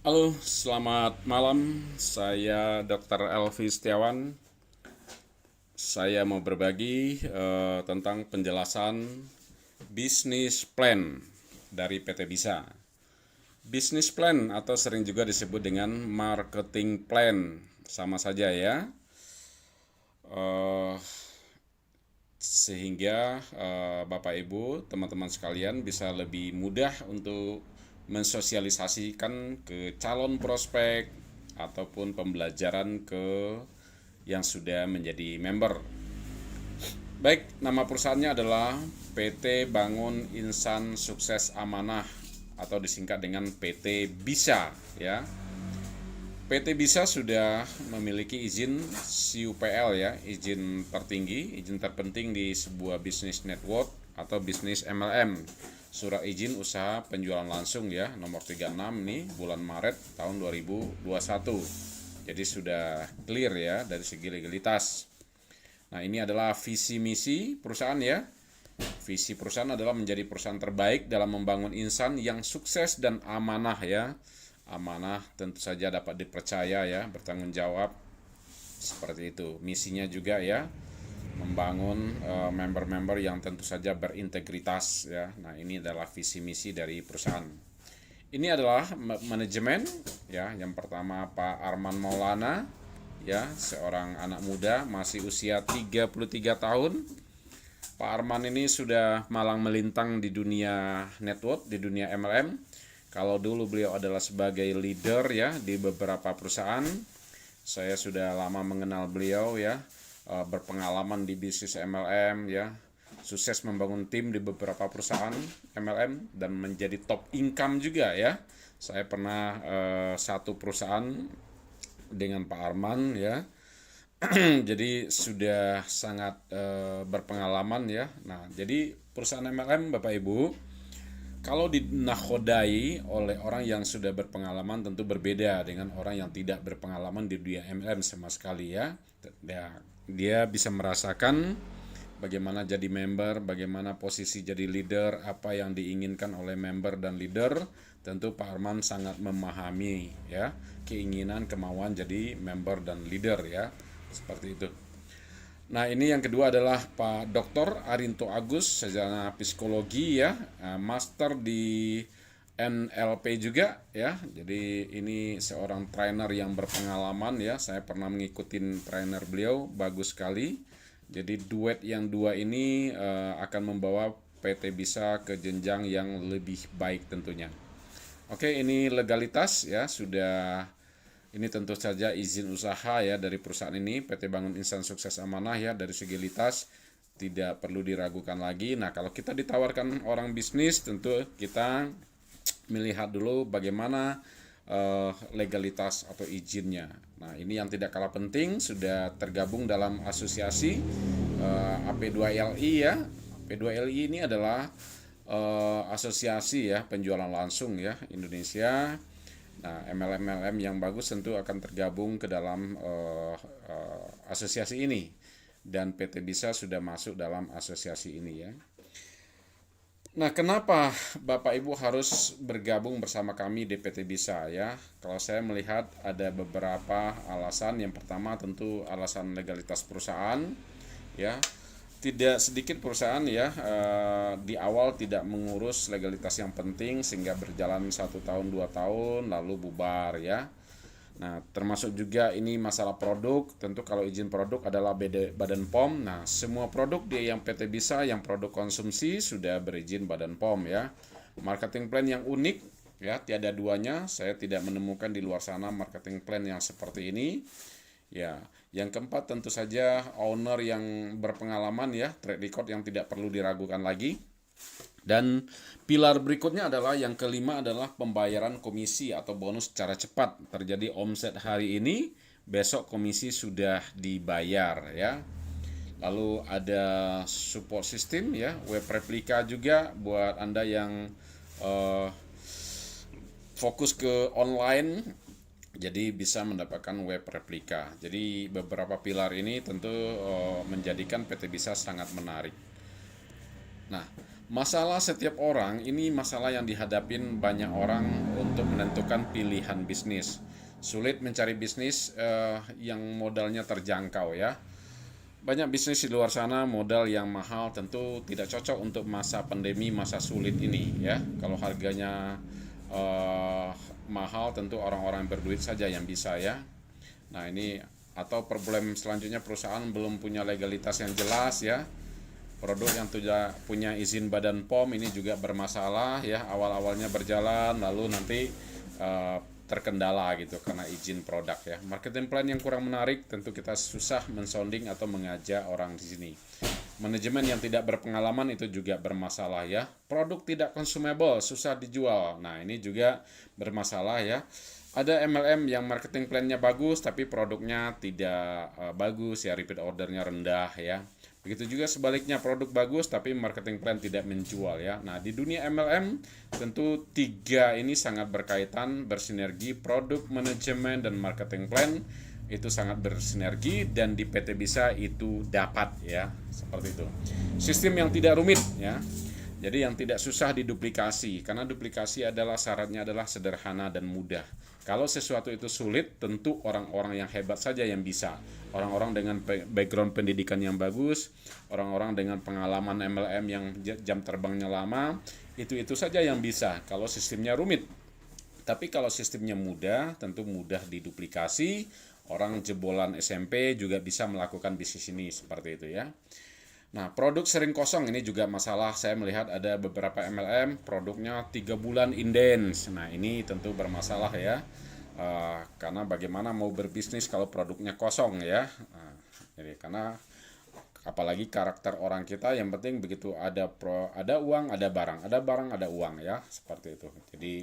Halo, selamat malam. Saya Dr. Elvi Setiawan. Saya mau berbagi tentang penjelasan bisnis plan dari PT Bisa. Bisnis plan atau sering juga disebut dengan marketing plan, sama saja ya. Eh, Sehingga Bapak Ibu, teman-teman sekalian bisa lebih mudah untuk mensosialisasikan ke calon prospek ataupun pembelajaran ke yang sudah menjadi member. Baik, nama perusahaannya adalah PT Bangun Insan Sukses Amanah atau disingkat dengan PT Bisa ya. PT Bisa sudah memiliki izin CUPL ya, izin tertinggi, izin terpenting di sebuah bisnis network atau bisnis MLM. Surat izin usaha penjualan langsung ya, nomor 36 nih bulan Maret tahun 2021. Jadi sudah clear ya dari segi legalitas. Nah, ini adalah visi misi perusahaan ya. Visi perusahaan adalah menjadi perusahaan terbaik dalam membangun insan yang sukses dan amanah ya. Amanah tentu saja dapat dipercaya ya, bertanggung jawab seperti itu. Misinya juga ya, membangun member-member yang tentu saja berintegritas ya. Nah, ini adalah visi misi dari perusahaan. Ini adalah manajemen ya. Yang pertama Pak Arman Maulana ya, seorang anak muda masih usia 33 tahun. Pak Arman ini sudah malang melintang di dunia network, di dunia MLM. Kalau dulu beliau adalah sebagai leader ya di beberapa perusahaan, saya sudah lama mengenal beliau ya, berpengalaman di bisnis MLM ya, sukses membangun tim di beberapa perusahaan MLM dan menjadi top income juga ya. Saya pernah satu perusahaan dengan Pak Arman ya. Jadi sudah sangat berpengalaman ya. Nah, jadi perusahaan MLM Bapak Ibu kalau dinakodai oleh orang yang sudah berpengalaman tentu berbeda dengan orang yang tidak berpengalaman di dunia MLM sama sekali ya. Dia bisa merasakan bagaimana jadi member, bagaimana posisi jadi leader, apa yang diinginkan oleh member dan leader. Tentu Pak Arman sangat memahami ya keinginan, kemauan jadi member dan leader ya. Seperti itu. Nah, ini yang kedua adalah Pak Dr. Arinto Agus, sarjana psikologi ya, master di NLP juga ya. Jadi ini seorang trainer yang berpengalaman ya. Saya pernah mengikuti trainer beliau, bagus sekali. Jadi duet yang dua ini akan membawa PT Bisa ke jenjang yang lebih baik tentunya. Oke, ini legalitas ya, sudah ini tentu saja izin usaha ya dari perusahaan ini PT Bangun Insan Sukses Amanah ya, dari segi legalitas tidak perlu diragukan lagi. Nah, kalau kita ditawarkan orang bisnis tentu kita melihat dulu bagaimana legalitas atau izinnya. Nah, ini yang tidak kalah penting sudah tergabung dalam asosiasi AP2LI ya. AP2LI ini adalah asosiasi ya penjualan langsung ya Indonesia. Nah, MLM-MLM yang bagus tentu akan tergabung ke dalam asosiasi ini dan PT Bisa sudah masuk dalam asosiasi ini ya. Nah, kenapa Bapak Ibu harus bergabung bersama kami di PT Bisa ya? Kalau saya melihat ada beberapa alasan. Yang pertama tentu alasan legalitas perusahaan ya. Tidak sedikit perusahaan ya di awal tidak mengurus legalitas yang penting sehingga berjalan 1 tahun 2 tahun lalu bubar ya. Nah, termasuk juga ini masalah produk. Tentu kalau izin produk adalah Badan POM. Nah, semua produk dia yang PT Bisa yang produk konsumsi sudah berizin Badan POM ya. Marketing plan yang unik ya, tiada duanya. Saya tidak menemukan di luar sana marketing plan yang seperti ini. Ya, yang keempat tentu saja owner yang berpengalaman ya, track record yang tidak perlu diragukan lagi. Dan pilar berikutnya adalah yang kelima adalah pembayaran komisi atau bonus secara cepat. Terjadi omset hari ini, besok komisi sudah dibayar ya. Lalu ada support system ya, web replika juga buat Anda yang fokus ke online, jadi bisa mendapatkan web replika. Jadi beberapa pilar ini tentu menjadikan PT Bisa sangat menarik. Nah, Masalah setiap orang ini masalah yang dihadapin banyak orang untuk menentukan pilihan bisnis. Sulit mencari bisnis yang modalnya terjangkau ya. Banyak bisnis di luar sana modal yang mahal tentu tidak cocok untuk masa pandemi, masa sulit ini ya. Kalau harganya mahal tentu orang-orang yang berduit saja yang bisa ya. Nah ini atau problem selanjutnya perusahaan belum punya legalitas yang jelas ya. Produk yang tidak punya izin Badan POM ini juga bermasalah ya, awal-awalnya berjalan lalu nanti terkendala gitu karena izin produk ya. Marketing plan yang kurang menarik tentu kita susah mensounding atau mengajak orang di sini. Manajemen yang tidak berpengalaman itu juga bermasalah ya. Produk tidak consumable, susah dijual. Nah, ini juga bermasalah ya. Ada MLM yang marketing plan-nya bagus tapi produknya tidak bagus ya, repeat ordernya rendah ya. Begitu juga sebaliknya, produk bagus tapi marketing plan tidak menjual ya. Nah, di dunia MLM tentu tiga ini sangat berkaitan, bersinergi, produk, manajemen, dan marketing plan itu sangat bersinergi dan di PT Bisa itu dapat ya, seperti itu. Sistem yang tidak rumit ya. Jadi yang tidak susah diduplikasi, karena duplikasi adalah syaratnya adalah sederhana dan mudah. Kalau sesuatu itu sulit, tentu orang-orang yang hebat saja yang bisa. Orang-orang dengan background pendidikan yang bagus, orang-orang dengan pengalaman MLM yang jam terbangnya lama, itu saja yang bisa kalau sistemnya rumit. Tapi kalau sistemnya mudah, tentu mudah diduplikasi. Orang jebolan SMP juga bisa melakukan bisnis ini seperti itu ya. Nah, produk sering kosong ini juga masalah. Saya melihat ada beberapa MLM produknya 3 bulan indens. Nah, ini tentu bermasalah ya. Karena bagaimana mau berbisnis kalau produknya kosong ya. Jadi karena apalagi karakter orang kita yang penting begitu ada uang, ada barang, ada uang ya, seperti itu. Jadi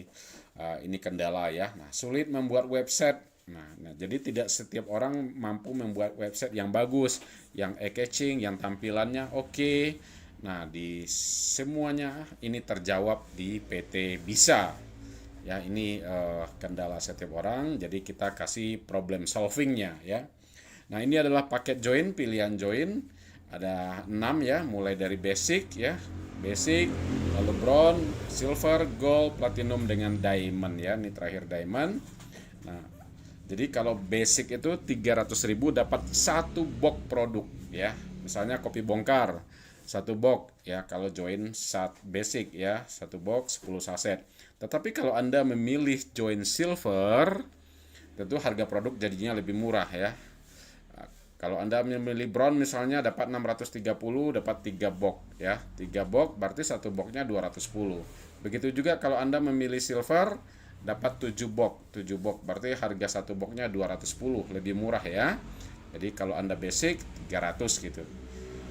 ini kendala ya. Nah, sulit membuat website. Nah, jadi tidak setiap orang mampu membuat website yang bagus, yang eye-catching, yang tampilannya oke. Nah, di semuanya ini terjawab di PT Bisa. Ya, ini kendala setiap orang. Jadi kita kasih problem solvingnya ya. Nah, ini adalah paket join, pilihan join. Ada 6 ya, mulai dari basic ya. Basic, lalu bronze, silver, gold, platinum dengan diamond ya. Ini terakhir diamond. Nah, jadi kalau basic itu 300.000 dapat satu box produk ya. Misalnya kopi bongkar, satu box ya. Kalau join basic ya, satu box 10 saset. Tetapi kalau Anda memilih join silver, tentu harga produk jadinya lebih murah ya. Kalau Anda memilih bronze misalnya dapat 630, dapat 3 box ya. 3 box berarti satu boxnya 210. Begitu juga kalau Anda memilih silver dapat 7 box. 7 box berarti harga satu boxnya 210, lebih murah ya. Jadi kalau Anda basic 300 gitu.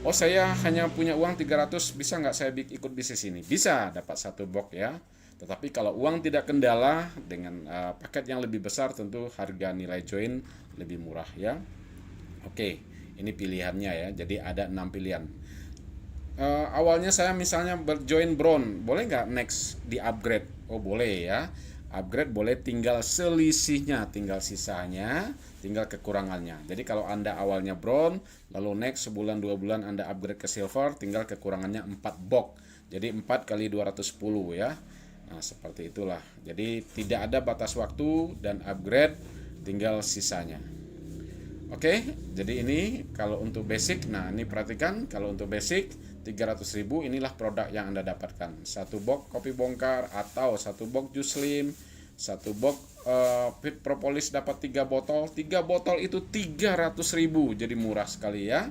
Oh, saya hanya punya uang 300, bisa nggak saya ikut bisnis ini? Bisa, dapat satu box ya. Tetapi kalau uang tidak kendala dengan paket yang lebih besar tentu harga nilai join lebih murah ya. Oke, ini pilihannya ya. Jadi ada 6 pilihan. Awalnya saya misalnya berjoin bronze, boleh nggak next di upgrade? Oh boleh ya. Upgrade boleh, tinggal selisihnya, tinggal sisanya, tinggal kekurangannya. Jadi kalau Anda awalnya bronze, lalu next sebulan 2 bulan Anda upgrade ke silver, tinggal kekurangannya 4 box. Jadi 4 kali 210 ya. Nah, seperti itulah. Jadi tidak ada batas waktu dan upgrade tinggal sisanya. Oke, jadi ini kalau untuk basic. Nah, ini perhatikan kalau untuk basic 300.000 inilah produk yang Anda dapatkan. Satu box kopi bongkar atau satu box jus slim, satu box fit propolis dapat 3 botol. 3 botol itu 300.000, jadi murah sekali ya.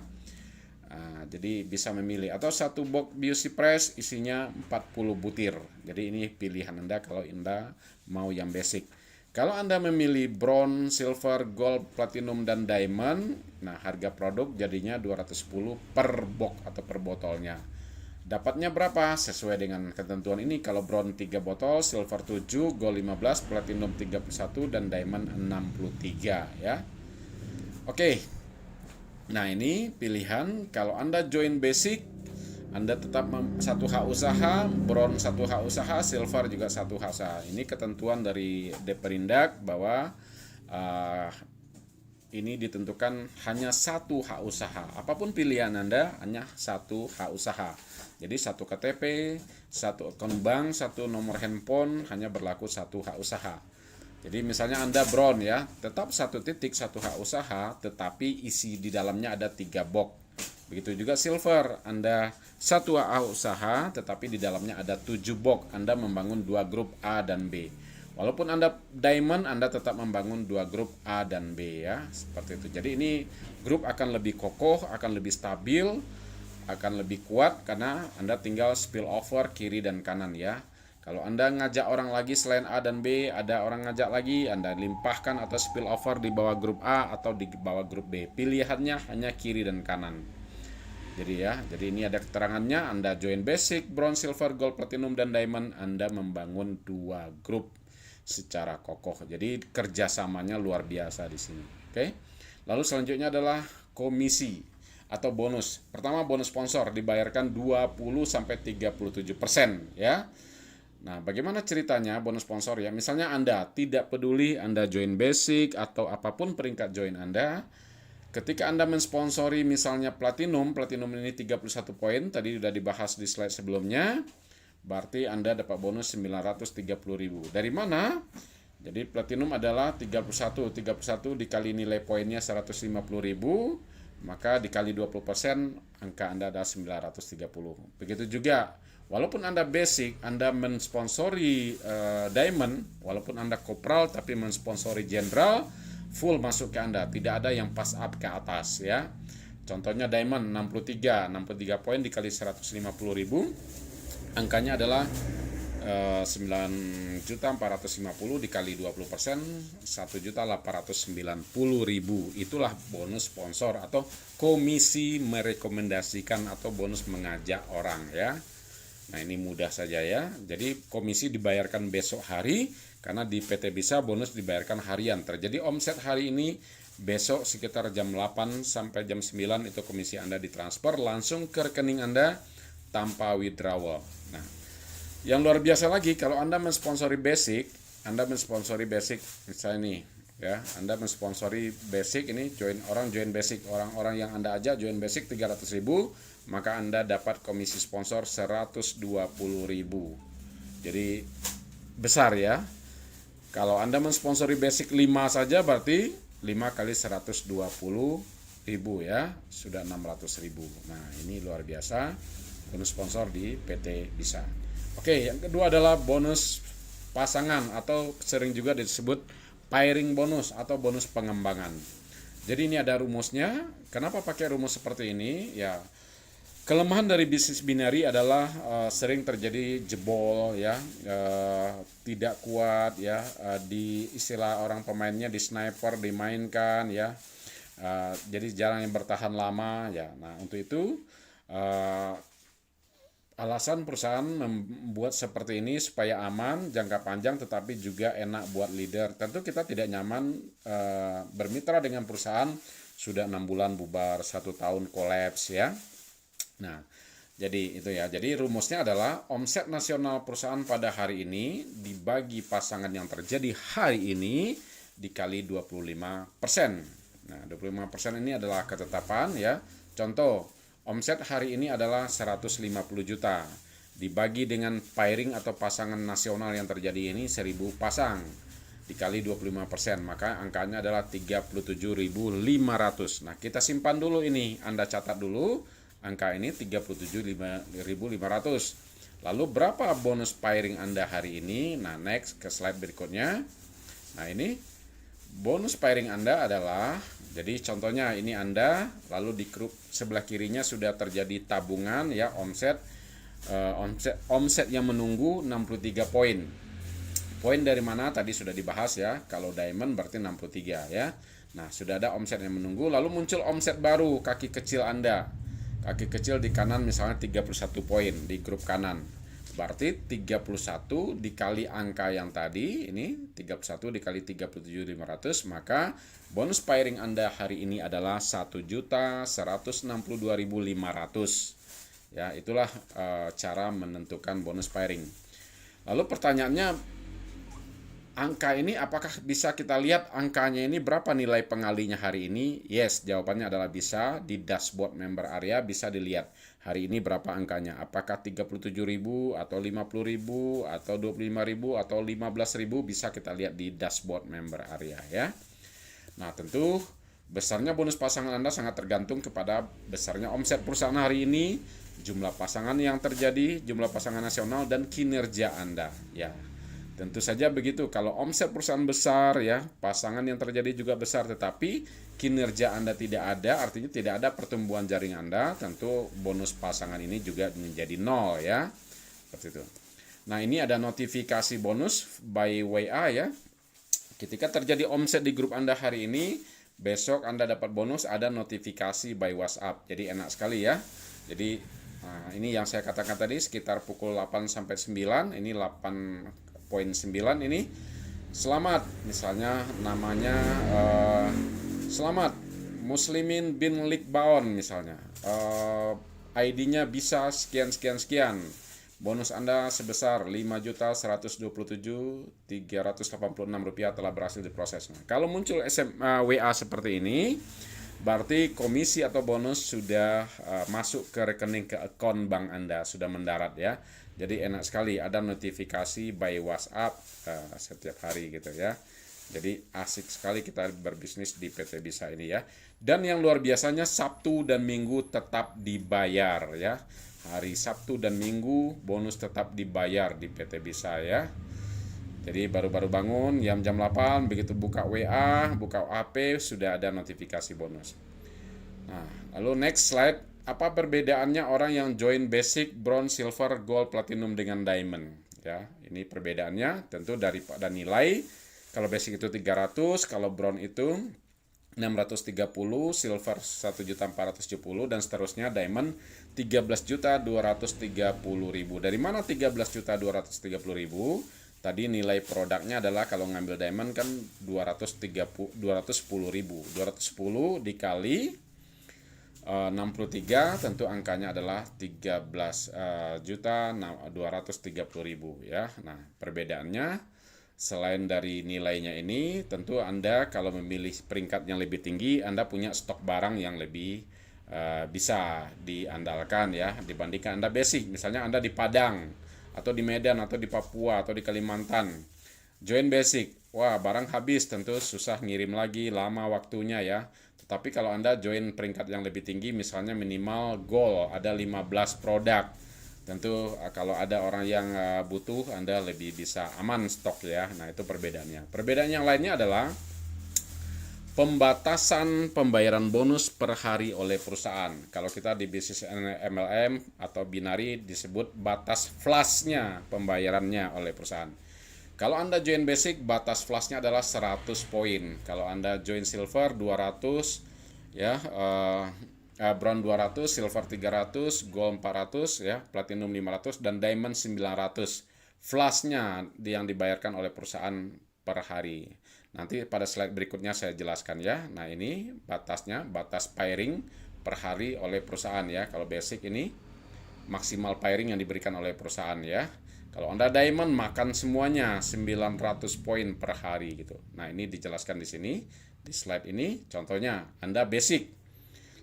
Nah, jadi bisa memilih, atau satu box Beauty Press isinya 40 butir. Jadi ini pilihan Anda kalau Anda mau yang basic. Kalau Anda memilih bronze, silver, gold, platinum, dan diamond, nah harga produk jadinya 210 per box atau per botolnya. Dapatnya berapa? Sesuai dengan ketentuan ini. Kalau bronze 3 botol, silver 7, gold 15, platinum 31, dan diamond 63 ya. Oke. Nah, ini pilihan. Kalau Anda join basic, Anda tetap satu hak usaha, bronze satu hak usaha, silver juga satu hak usaha. Ini ketentuan dari Deperindak bahwa ini ditentukan hanya satu hak usaha. Apapun pilihan Anda, hanya satu hak usaha. Jadi satu KTP, satu akun bank, satu nomor handphone, hanya berlaku satu hak usaha. Jadi misalnya Anda brown ya, tetap satu titik satu hak usaha, tetapi isi di dalamnya ada 3 box. Begitu juga silver, Anda satu hak usaha, tetapi di dalamnya ada 7 box. Anda membangun 2 grup A dan B. Walaupun Anda diamond, Anda tetap membangun 2 grup A dan B ya, seperti itu. Jadi ini grup akan lebih kokoh, akan lebih stabil, akan lebih kuat karena Anda tinggal spill over kiri dan kanan ya. Kalau Anda ngajak orang lagi selain A dan B, ada orang ngajak lagi, Anda limpahkan atau spill over di bawah grup A atau di bawah grup B. Pilihannya hanya kiri dan kanan. Jadi ini ada keterangannya, Anda join basic, bronze, silver, gold, platinum, dan diamond, Anda membangun 2 grup secara kokoh. Jadi kerjasamanya luar biasa di sini. Oke. Lalu selanjutnya adalah komisi atau bonus. Pertama bonus sponsor dibayarkan 20-37% ya. Nah, bagaimana ceritanya bonus sponsor ya? Misalnya Anda tidak peduli Anda join basic atau apapun peringkat join Anda, ketika Anda mensponsori misalnya platinum ini 31 poin, tadi sudah dibahas di slide sebelumnya. Berarti Anda dapat bonus 930.000. Dari mana? Jadi platinum adalah 31 dikali nilai poinnya 150.000, maka dikali 20%, angka Anda adalah 930. Begitu juga, walaupun Anda basic, Anda mensponsori diamond, walaupun Anda kopral tapi mensponsori general, full masuk ke Anda, tidak ada yang pass up ke atas ya. Contohnya diamond 63 poin dikali 150.000, angkanya adalah 9.450 dikali 20%, 1.890.000. Itulah bonus sponsor atau komisi merekomendasikan atau bonus mengajak orang ya. Nah, ini mudah saja ya. Jadi komisi dibayarkan besok hari, karena di PT Bisa bonus dibayarkan harian. Terjadi omset hari ini, besok sekitar jam 8 sampai jam 9 itu komisi Anda ditransfer langsung ke rekening Anda tanpa withdrawal. Nah, yang luar biasa lagi, kalau Anda mensponsori basic, misalnya nih ya, Anda mensponsori basic ini, join basic, orang-orang yang Anda ajak join basic 300.000, maka Anda dapat komisi sponsor 120.000. Jadi besar ya. Kalau Anda mensponsori basic 5 saja berarti 5 kali 120.000 ya, sudah 600.000. Nah, ini luar biasa bonus sponsor di PT Bisa. Oke, yang kedua adalah bonus pasangan atau sering juga disebut pairing bonus atau bonus pengembangan. Jadi ini ada rumusnya. Kenapa pakai rumus seperti ini? Ya, kelemahan dari bisnis binary adalah sering terjadi jebol ya, tidak kuat ya, di istilah orang pemainnya di sniper dimainkan ya. Jadi jarang yang bertahan lama ya. Nah, untuk itu alasan perusahaan membuat seperti ini supaya aman, jangka panjang, tetapi juga enak buat leader. Tentu kita tidak nyaman bermitra dengan perusahaan sudah 6 bulan bubar, 1 tahun kolaps ya. Nah, jadi itu ya. Jadi rumusnya adalah omset nasional perusahaan pada hari ini dibagi pasangan yang terjadi hari ini dikali 25%. Nah, 25% ini adalah ketetapan ya. Contoh, omset hari ini adalah 150 juta. Dibagi dengan pairing atau pasangan nasional yang terjadi ini 1.000 pasang. Dikali 25%, maka angkanya adalah 37.500. Nah, kita simpan dulu ini. Anda catat dulu angka ini 37.500. Lalu berapa bonus pairing Anda hari ini? Nah, next ke slide berikutnya. Nah, ini bonus pairing Anda adalah, jadi contohnya ini Anda, lalu di grup sebelah kirinya sudah terjadi tabungan ya, omset yang menunggu 63 poin. Poin dari mana tadi sudah dibahas ya. Kalau diamond berarti 63 ya. Nah, sudah ada omset yang menunggu, lalu muncul omset baru kaki kecil Anda. Kaki kecil di kanan misalnya 31 poin di grup kanan. Berarti 31 dikali angka yang tadi, ini 31 dikali 37.500, maka bonus pairing Anda hari ini adalah 1.162.500. Ya, itulah cara menentukan bonus pairing. Lalu pertanyaannya, angka ini apakah bisa kita lihat angkanya ini berapa nilai pengalinya hari ini? Yes, jawabannya adalah bisa. Di dashboard member area bisa dilihat hari ini berapa angkanya. Apakah 37.000 atau 50.000 atau 25.000 atau 15.000 bisa kita lihat di dashboard member area ya. Nah, tentu besarnya bonus pasangan Anda sangat tergantung kepada besarnya omset perusahaan hari ini, jumlah pasangan yang terjadi, jumlah pasangan nasional, dan kinerja Anda ya. Tentu saja begitu, kalau omset perusahaan besar ya, pasangan yang terjadi juga besar, tetapi kinerja Anda tidak ada, artinya tidak ada pertumbuhan jaring Anda, tentu bonus pasangan ini juga menjadi nol ya. Seperti itu. Nah, ini ada notifikasi bonus by WA ya. Ketika terjadi omset di grup Anda hari ini, besok Anda dapat bonus, ada notifikasi by WhatsApp. Jadi enak sekali ya. Jadi ini yang saya katakan tadi sekitar pukul 8 sampai 9, ini 8.9 ini. Selamat, misalnya namanya selamat Muslimin bin Likbaon misalnya. ID-nya bisa sekian. Bonus Anda sebesar Rp5.127.386 telah berhasil diproses. Nah, kalau muncul WA seperti ini, berarti komisi atau bonus sudah masuk ke rekening, ke akun bank Anda, sudah mendarat ya. Jadi enak sekali, ada notifikasi by WhatsApp setiap hari gitu ya. Jadi asik sekali kita berbisnis di PT Bisa ini ya. Dan yang luar biasanya, Sabtu dan Minggu tetap dibayar ya. Hari Sabtu dan Minggu bonus tetap dibayar di PT Bisa ya. Jadi baru-baru bangun jam 8, begitu buka WA, buka HP, sudah ada notifikasi bonus. Nah, lalu next slide, apa perbedaannya orang yang join basic, bronze, silver, gold, platinum dengan diamond ya. Ini perbedaannya tentu daripada nilai. Kalau basic itu 300, kalau bronze itu 630, silver 1.470 dan seterusnya, diamond 13.230.000. Dari mana 13.230.000? Tadi nilai produknya adalah kalau ngambil diamond kan 210.000. 210 dikali 63 tentu angkanya adalah 13.230.000 ya. Nah, perbedaannya selain dari nilainya ini, tentu Anda kalau memilih peringkat yang lebih tinggi, Anda punya stok barang yang lebih bisa diandalkan ya, dibandingkan Anda basic. Misalnya Anda di Padang, atau di Medan, atau di Papua, atau di Kalimantan. Join basic, wah barang habis, tentu susah ngirim lagi, lama waktunya ya. Tetapi kalau Anda join peringkat yang lebih tinggi, misalnya minimal gold, ada 15 produk. Tentu kalau ada orang yang butuh, Anda lebih bisa aman stok ya. Nah, itu perbedaannya. Perbedaan yang lainnya adalah pembatasan pembayaran bonus per hari oleh perusahaan. Kalau kita di bisnis MLM atau binari disebut batas flashnya pembayarannya oleh perusahaan. Kalau Anda join basic, batas flashnya adalah 100 poin. Kalau Anda join silver 200 ya, bronze 200, silver 300, gold 400 ya, platinum 500 dan diamond 900. Flashnya yang dibayarkan oleh perusahaan per hari. Nanti pada slide berikutnya saya jelaskan ya. Nah, ini batasnya, batas pairing per hari oleh perusahaan ya. Kalau basic ini maksimal pairing yang diberikan oleh perusahaan ya. Kalau Anda diamond makan semuanya 900 poin per hari gitu. Nah, ini dijelaskan di sini di slide ini. Contohnya Anda basic.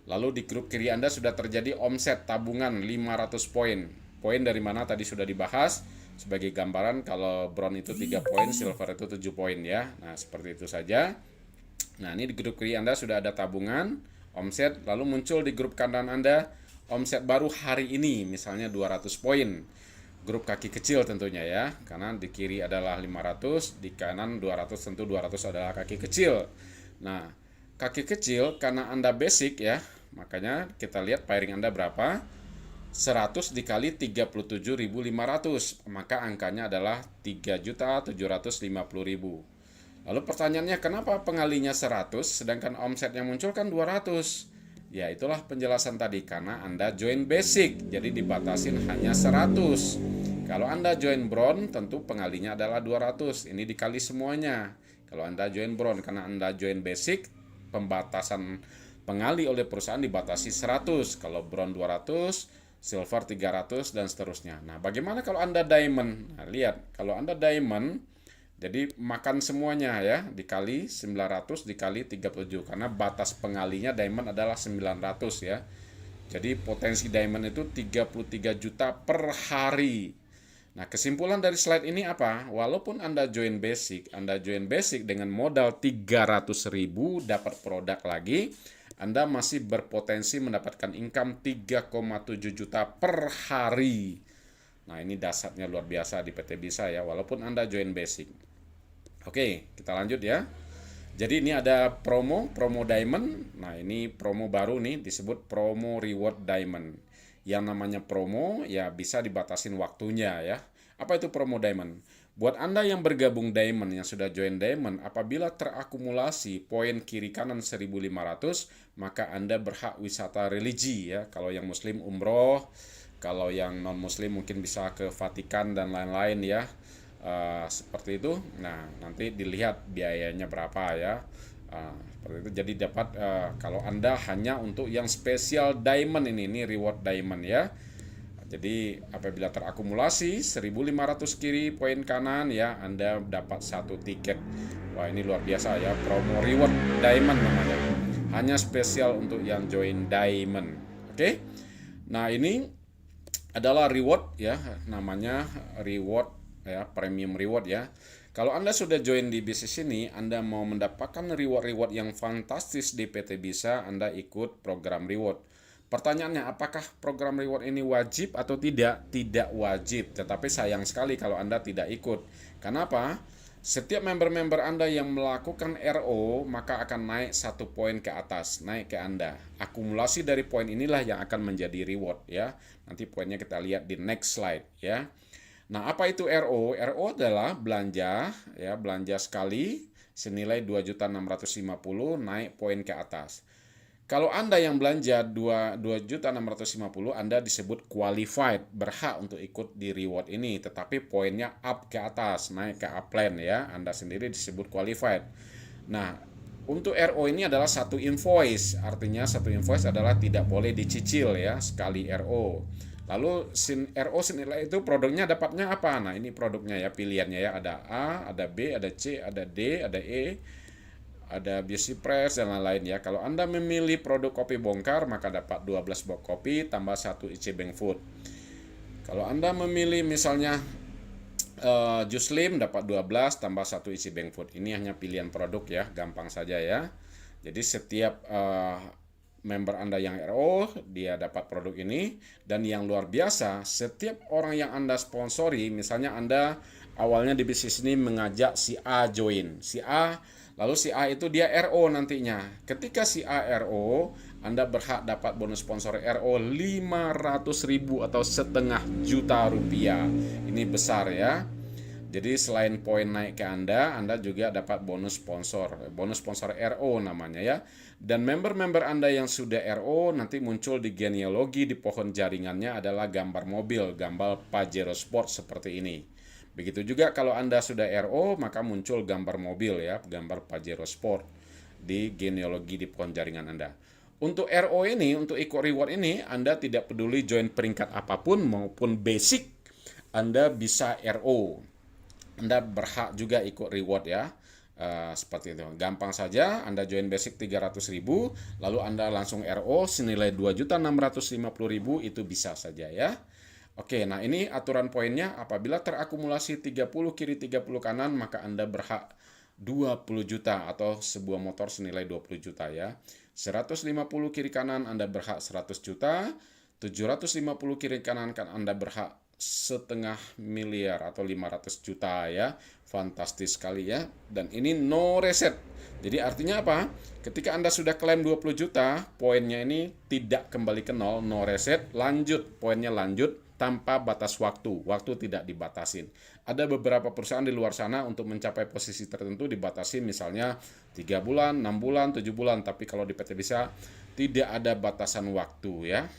Lalu di grup kiri Anda sudah terjadi omset tabungan 500 poin. Poin dari mana tadi sudah dibahas. Sebagai gambaran, kalau bronze itu 3 poin, silver itu 7 poin ya. Nah, seperti itu saja. Nah, ini di grup kiri Anda sudah ada tabungan, omset, lalu muncul di grup kanan Anda omset baru hari ini, misalnya 200 poin. Grup kaki kecil tentunya ya, karena di kiri adalah 500, di kanan 200, tentu 200 adalah kaki kecil. Nah, kaki kecil karena Anda basic ya, makanya kita lihat pairing Anda berapa. 100 dikali 37.500, maka angkanya adalah 3.750.000. Lalu pertanyaannya, kenapa pengalinya 100 sedangkan omset yang muncul kan 200? Ya, itulah penjelasan tadi, karena Anda join basic, jadi dibatasin hanya 100. Kalau Anda join bronze, tentu pengalinya adalah 200. Ini dikali semuanya. Kalau Anda join bronze, karena Anda join basic, pembatasan pengali oleh perusahaan dibatasi 100. Kalau bronze 200, silver 300 dan seterusnya. Nah, bagaimana kalau Anda diamond? Nah, lihat, kalau Anda diamond Jadi makan semuanya ya, dikali 900 dikali 37 karena batas pengalinya diamond adalah 900 ya. Jadi potensi diamond itu 33 juta per hari. Nah, kesimpulan dari slide ini apa? Walaupun Anda join basic dengan modal 300.000 dapat produk lagi, Anda masih berpotensi mendapatkan income 3,7 juta per hari. Nah, ini dasarnya luar biasa di PT Bisa ya, walaupun Anda join basic. Oke, kita lanjut ya. Jadi ini ada promo diamond. Nah, ini promo baru nih, disebut promo reward diamond. Yang namanya promo ya bisa dibatasin waktunya ya. Apa itu promo diamond? Buat Anda yang bergabung diamond, yang sudah join diamond, apabila terakumulasi poin kiri kanan 1500, maka Anda berhak wisata religi ya. Kalau yang muslim umroh, kalau yang non muslim mungkin bisa ke Vatikan dan lain-lain ya. Seperti itu. Nah, nanti dilihat biayanya berapa ya. Seperti itu. Jadi dapat kalau Anda hanya untuk yang spesial diamond ini reward diamond ya. Jadi apabila terakumulasi 1500 kiri poin kanan ya, Anda dapat satu tiket. Wah, ini luar biasa ya, promo reward diamond namanya. Hanya spesial untuk yang join diamond. Oke. Nah, ini adalah reward ya, namanya reward ya, premium reward ya. Kalau Anda sudah join di bisnis ini, Anda mau mendapatkan reward-reward yang fantastis di PT Bisa, Anda ikut program reward. Pertanyaannya, apakah program reward ini wajib atau tidak? Tidak wajib, tetapi sayang sekali kalau Anda tidak ikut. Kenapa? Setiap member-member Anda yang melakukan RO, maka akan naik 1 poin ke atas, naik ke Anda. Akumulasi dari poin inilah yang akan menjadi reward ya. Nanti poinnya kita lihat di next slide ya. Nah, apa itu RO? RO adalah belanja ya, belanja sekali senilai 2.650 naik poin ke atas. Kalau Anda yang belanja 2.650, Anda disebut qualified, berhak untuk ikut di reward ini, tetapi poinnya up ke atas, naik ke upline ya. Anda sendiri disebut qualified. Nah, untuk RO ini adalah satu invoice, artinya satu invoice adalah tidak boleh dicicil ya, sekali RO. Lalu RO senilai itu produknya dapatnya apa? Nah, ini produknya ya, pilihannya ya, ada A, ada B, ada C, ada D, ada E, ada BC Press dan lain-lain ya. Kalau Anda memilih produk kopi bongkar, maka dapat 12 box kopi tambah 1 IC Bank Food. Kalau Anda memilih misalnya Jus Slim, dapat 12 tambah 1 IC Bank Food. Ini hanya pilihan produk ya, gampang saja ya. Jadi setiap member Anda yang RO, dia dapat produk ini. Dan yang luar biasa, setiap orang yang Anda sponsori, misalnya Anda awalnya di bisnis ini mengajak si A join, si A, lalu si A itu dia RO nantinya. Ketika si A RO, Anda berhak dapat bonus sponsor RO 500.000 atau setengah juta rupiah. Ini besar ya. Jadi selain poin naik ke Anda juga dapat bonus sponsor RO namanya ya. Dan member-member Anda yang sudah RO nanti muncul di genealogi di pohon jaringannya adalah gambar mobil, gambar Pajero Sport seperti ini. Begitu juga kalau Anda sudah RO, maka muncul gambar mobil ya, gambar Pajero Sport di genealogi di pohon jaringan Anda. Untuk RO ini, untuk ikut reward ini, Anda tidak peduli join peringkat apapun maupun basic, Anda bisa RO. Anda berhak juga ikut reward ya. Seperti itu. Gampang saja, Anda join basic 300.000, lalu Anda langsung RO senilai 2.650.000, itu bisa saja ya. Oke, nah ini aturan poinnya. Apabila terakumulasi 30 kiri 30 kanan, maka Anda berhak 20 juta atau sebuah motor senilai 20 juta ya. 150 kiri kanan Anda berhak 100 juta, 750 kiri kanan kan Anda berhak setengah miliar atau 500 juta ya. Fantastis sekali ya. Dan ini no reset. Jadi artinya apa? Ketika Anda sudah klaim 20 juta, poinnya ini tidak kembali ke nol, no reset, lanjut, poinnya lanjut tanpa batas waktu. Waktu tidak dibatasin. Ada beberapa perusahaan di luar sana untuk mencapai posisi tertentu dibatasi, misalnya 3 bulan, 6 bulan, 7 bulan, tapi kalau di PT Bisa tidak ada batasan waktu ya.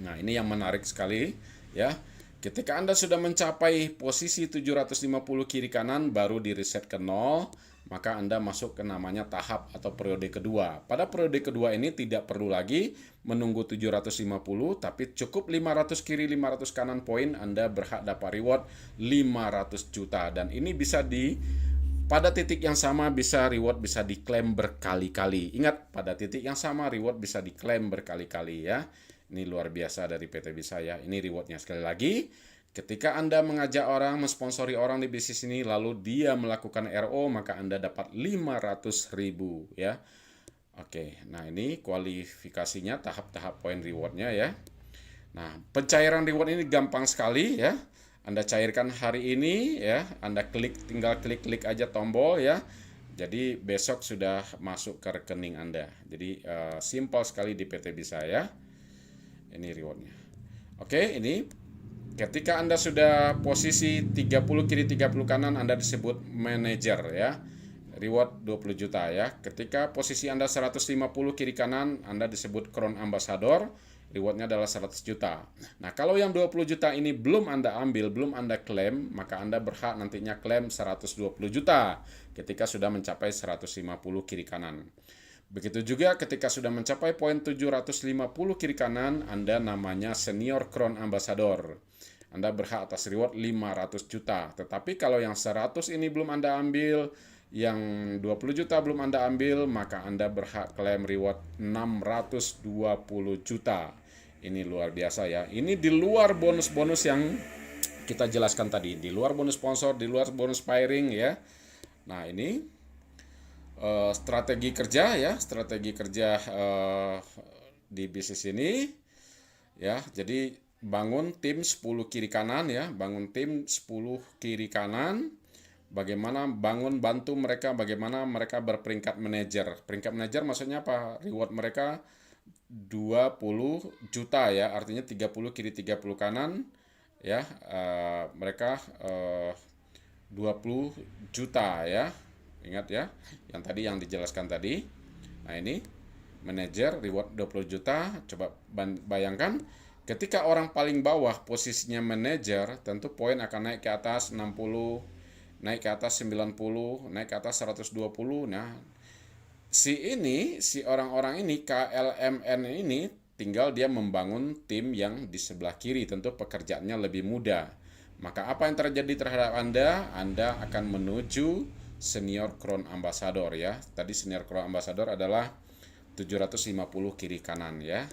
Nah, ini yang menarik sekali ya. Ketika Anda sudah mencapai posisi 750 kiri kanan, baru di reset ke 0. maka Anda masuk ke namanya tahap atau periode kedua. Pada periode kedua ini tidak perlu lagi menunggu 750, tapi cukup 500 kiri 500 kanan poin Anda berhak dapat reward 500 juta. Dan ini bisa pada titik yang sama bisa reward bisa diklaim berkali-kali. Ingat, pada titik yang sama reward bisa diklaim berkali-kali ya. Ini luar biasa dari PT Bisa ya. Ini rewardnya sekali lagi. Ketika Anda mengajak orang, mensponsori orang di bisnis ini, lalu dia melakukan RO, maka Anda dapat 500.000 ya. Oke, nah ini kualifikasinya, tahap-tahap poin rewardnya ya. Nah, pencairan reward ini gampang sekali ya. Anda cairkan hari ini ya, Anda tinggal klik aja tombol ya. Jadi besok sudah masuk ke rekening Anda. Jadi simpel sekali di PT Bisa ya. Ini rewardnya. Oke, ini ketika Anda sudah posisi 30 kiri 30 kanan, Anda disebut manajer ya. Reward 20 juta ya. Ketika posisi Anda 150 kiri kanan, Anda disebut Crown Ambassador. Rewardnya adalah 100 juta. Nah, kalau yang 20 juta ini belum Anda ambil, belum Anda klaim, maka Anda berhak nantinya klaim 120 juta ketika sudah mencapai 150 kiri kanan. Begitu juga ketika sudah mencapai poin 750 kiri kanan, Anda namanya Senior Crown Ambassador. Anda berhak atas reward 500 juta. Tetapi kalau yang 100 ini belum Anda ambil, yang 20 juta belum Anda ambil, maka Anda berhak klaim reward 620 juta. Ini luar biasa ya. Ini di luar bonus-bonus yang kita jelaskan tadi. Di luar bonus sponsor, di luar bonus pairing ya. Nah, ini strategi kerja ya, strategi kerja di bisnis ini ya. Jadi bangun tim 10 kiri kanan ya, bangun tim 10 kiri kanan. Bagaimana bantu mereka, bagaimana mereka berperingkat manajer. Peringkat manajer maksudnya apa? Reward mereka 20 juta ya, artinya 30 kiri 30 kanan ya. Mereka 20 juta ya. Ingat ya, yang tadi yang dijelaskan tadi. Nah, ini manajer reward 20 juta. Coba bayangkan ketika orang paling bawah posisinya manajer, tentu poin akan naik ke atas 60, naik ke atas 90, naik ke atas 120. Nah, si orang-orang ini, KLMN ini, tinggal dia membangun tim yang di sebelah kiri, tentu pekerjaannya lebih mudah. Maka apa yang terjadi terhadap Anda? Anda akan menuju Senior Crown Ambassador ya. Tadi Senior Crown Ambassador adalah 750 kiri kanan ya.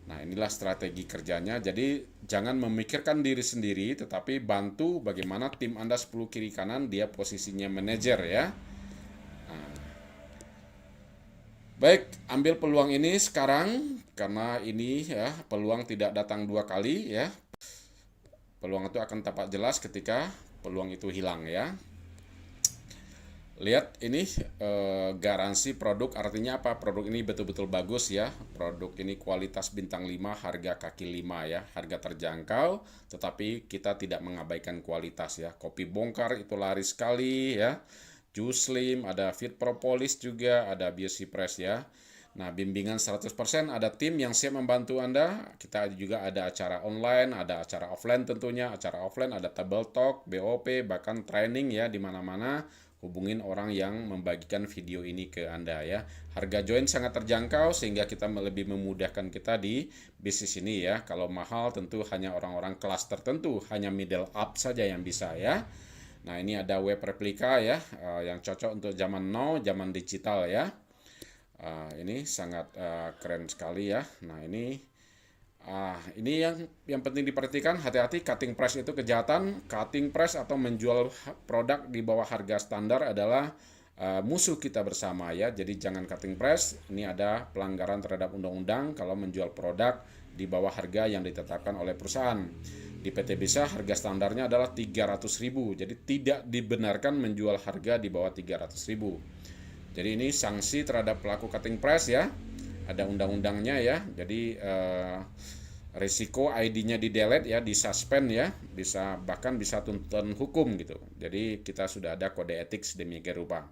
Nah, inilah strategi kerjanya. Jadi jangan memikirkan diri sendiri, tetapi bantu bagaimana tim Anda 10 kiri kanan, dia posisinya manajer ya. Nah, baik, ambil peluang ini sekarang, karena ini ya, peluang tidak datang dua kali ya. Peluang itu akan tampak jelas ketika peluang itu hilang ya. Lihat ini garansi produk, artinya apa? Produk ini betul-betul bagus ya. Produk ini kualitas bintang 5, harga kaki 5 ya. Harga terjangkau, tetapi kita tidak mengabaikan kualitas ya. Kopi bongkar itu laris sekali ya. Jus Slim, ada Fit Propolis juga, ada Beauty Press ya. Nah, bimbingan 100%, ada tim yang siap membantu Anda. Kita juga ada acara online, ada acara offline tentunya. Acara offline ada table talk, BOP, bahkan training ya di mana-mana. Hubungin orang yang membagikan video ini ke Anda ya. Harga join sangat terjangkau sehingga kita lebih memudahkan kita di bisnis ini ya. Kalau mahal tentu hanya orang-orang kelas tertentu, hanya middle up saja yang bisa ya. Nah, ini ada web replika ya, yang cocok untuk zaman now, zaman digital ya. Ini sangat keren sekali ya. Nah, ini yang penting diperhatikan, hati-hati, cutting price itu kejahatan. Cutting price atau menjual produk di bawah harga standar adalah musuh kita bersama ya. Jadi jangan cutting price. Ini ada pelanggaran terhadap undang-undang kalau menjual produk di bawah harga yang ditetapkan oleh perusahaan. Di PT Bisa harga standarnya adalah 300.000. Jadi tidak dibenarkan menjual harga di bawah 300.000. Jadi ini sanksi terhadap pelaku cutting price ya. Ada undang-undangnya ya. Jadi risiko ID-nya di delete ya, di suspend ya, bahkan bisa tuntutan hukum gitu. Jadi kita sudah ada kode etik sedemikian rupa.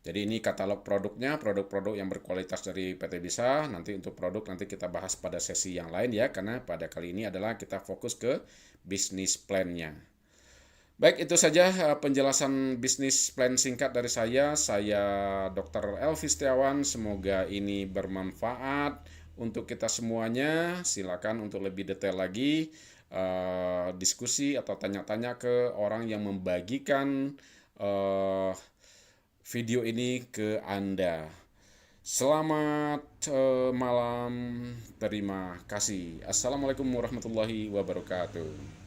Jadi ini katalog produknya, produk-produk yang berkualitas dari PT Bisa. Nanti untuk produk nanti kita bahas pada sesi yang lain ya, karena pada kali ini adalah kita fokus ke bisnis plan-nya. Baik, itu saja penjelasan bisnis plan singkat dari saya. Saya Dr. Elvi Setiawan. Semoga ini bermanfaat untuk kita semuanya. Silakan untuk lebih detail lagi diskusi atau tanya-tanya ke orang yang membagikan video ini ke Anda. Selamat malam. Terima kasih. Assalamualaikum warahmatullahi wabarakatuh.